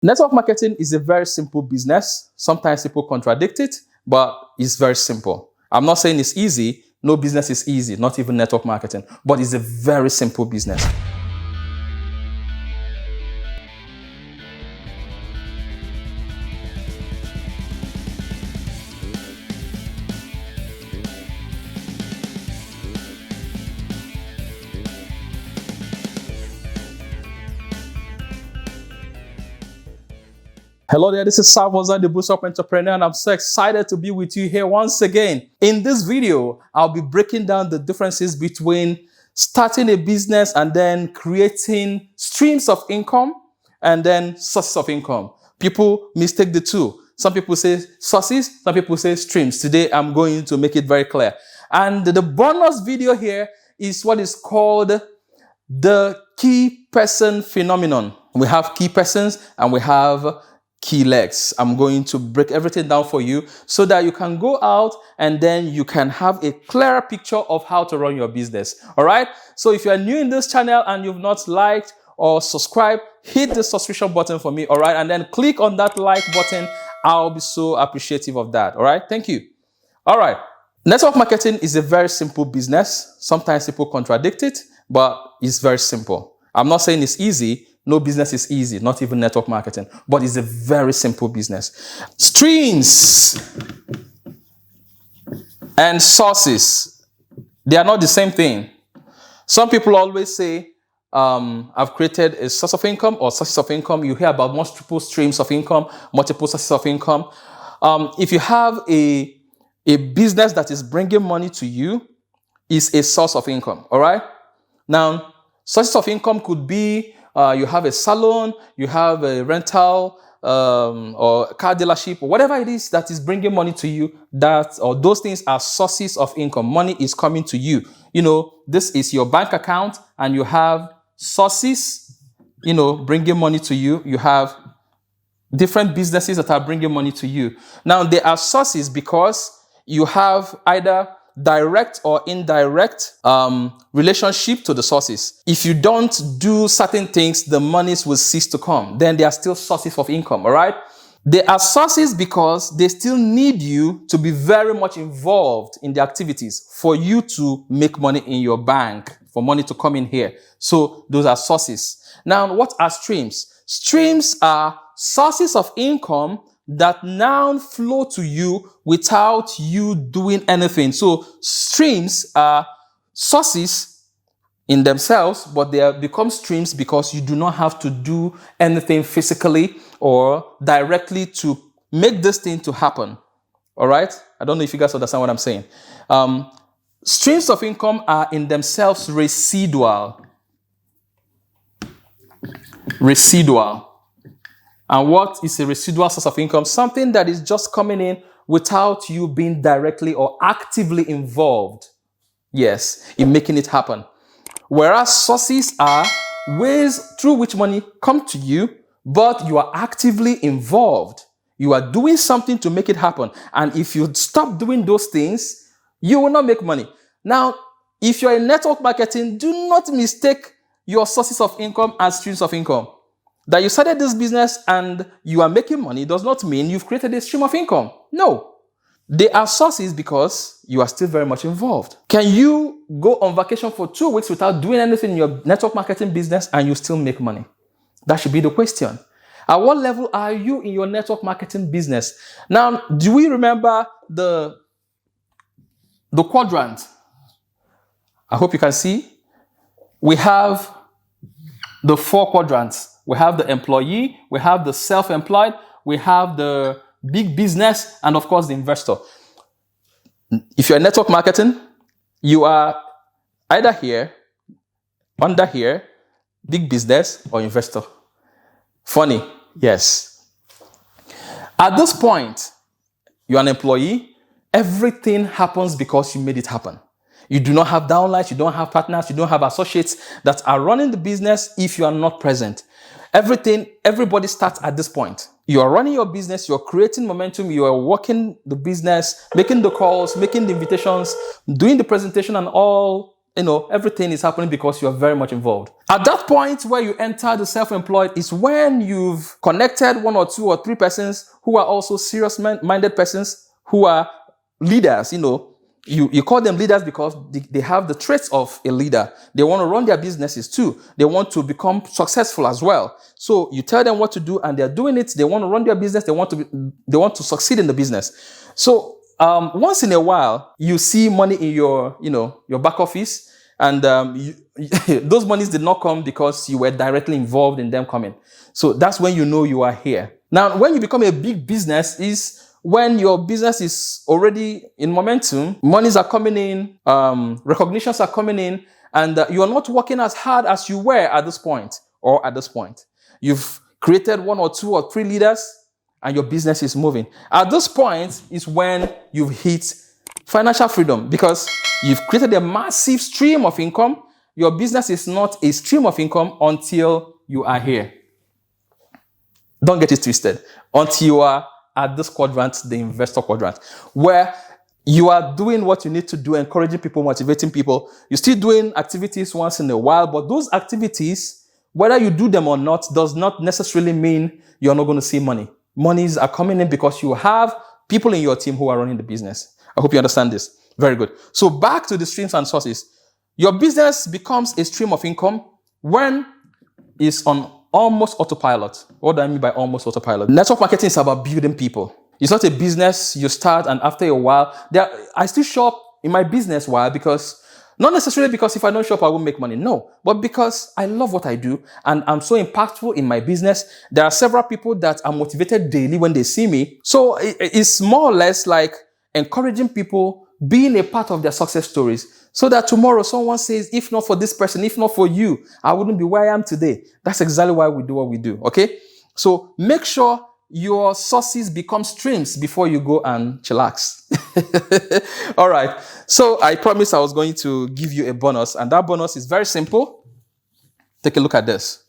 Network marketing is a very simple business. Sometimes people contradict it, but it's very simple. I'm not saying it's easy. No business is easy, not even network marketing, but it's a very simple business. Hello there, this is Salvozan, the Boost Up Entrepreneur, and I'm so excited to be with you here once again. In this video, I'll be breaking down the differences between starting a business and then creating streams of income and then sources of income. People mistake the two. Some people say sources, some people say streams. Today, I'm going to make it very clear. And the bonus video here is what is called the key person phenomenon. We have key persons and we have key legs. I'm going to break everything down for you so that you can go out and then you can have a clearer picture of how to run your business. All right. So if you are new in this channel and you've not liked or subscribed, hit the subscription button for me. All right. And then click on that like button. I'll be so appreciative of that. All right. Thank you. All right. Network marketing is a very simple business. Sometimes people contradict it, but it's very simple. I'm not saying it's easy. No business is easy, not even network marketing, but it's a very simple business. Streams and sources, they are not the same thing. Some people always say, I've created a source of income or sources of income. You hear about multiple streams of income, multiple sources of income. If you have a business that is bringing money to you, is a source of income, all right? Now, sources of income could be you have a salon, you have a rental or car dealership, or whatever it is that is bringing money to you, those things are sources of income. Money is coming to you. You know, this is your bank account and you have sources, bringing money to you. You have different businesses that are bringing money to you. Now, there are sources because you have either direct or indirect relationship to the sources. If you don't do certain things, the monies will cease to come. Then they are still sources of income, all right? They are sources because they still need you to be very much involved in the activities for you to make money in your bank, for money to come in here. So those are sources. Now, what are streams? Streams are sources of income that now flow to you without you doing anything. So streams are sources in themselves, but they become streams because you do not have to do anything physically or directly to make this thing to happen. All right? I don't know if you guys understand what I'm saying. Streams of income are in themselves residual. And what is a residual source of income? Something that is just coming in without you being directly or actively involved. Yes, in making it happen. Whereas sources are ways through which money comes to you, but you are actively involved. You are doing something to make it happen. And if you stop doing those things, you will not make money. Now, if you're in network marketing, do not mistake your sources of income as streams of income. That you started this business and you are making money does not mean you've created a stream of income. No. They are sources because you are still very much involved. Can you go on vacation for 2 weeks without doing anything in your network marketing business and you still make money? That should be the question. At what level are you in your network marketing business? Now, do we remember the quadrant? I hope you can see. We have the 4 quadrants. We have the employee, we have the self-employed, we have the big business, and of course, the investor. If you're in network marketing, you are either here, under here, big business, or investor. Funny, yes. At this point, you're an employee. Everything happens because you made it happen. You do not have downlights, you don't have partners, you don't have associates that are running the business if you are not present. Everybody starts at this point. You are running your business, you're creating momentum, you are working the business, making the calls, making the invitations, doing the presentation and all everything is happening because you are very much involved. At that point where you enter the self-employed is when you've connected one or two or three persons who are also serious-minded persons who are leaders. You call them leaders because they have the traits of a leader. They want to run their businesses too. They want to become successful as well. So you tell them what to do and they're doing it. They want to run their business. They want to succeed in the business. So once in a while, you see money in your back office, and those monies did not come because you were directly involved in them coming. So that's when you know you are here. Now, when you become a big business is when your business is already in momentum, monies are coming in, recognitions are coming in, and you are not working as hard as you were at this point. You've created one or two or three leaders, and your business is moving. At this point is when you've hit financial freedom, because you've created a massive stream of income. Your business is not a stream of income until you are here. Don't get it twisted. Until you are at this quadrant, the investor quadrant, where you are doing what you need to do, encouraging people, motivating people. You're still doing activities once in a while, but those activities, whether you do them or not, does not necessarily mean you're not going to see money. Monies are coming in because you have people in your team who are running the business. I hope you understand this. Very good. So back to the streams and sources. Your business becomes a stream of income when it's on almost autopilot. What do I mean by almost autopilot? Network marketing is about building people. It's not a business you start and after a while, I still show up in my business. Why? Because not necessarily because if I don't show up, I won't make money. No, but because I love what I do and I'm so impactful in my business. There are several people that are motivated daily when they see me. So it's more or less like encouraging people, being a part of their success stories, so that tomorrow someone says, if not for this person, if not for you, I wouldn't be where I am today. That's exactly why we do what we do, okay? So make sure your sources become streams before you go and chillax. All right. So I promised I was going to give you a bonus, and that bonus is very simple. Take a look at this.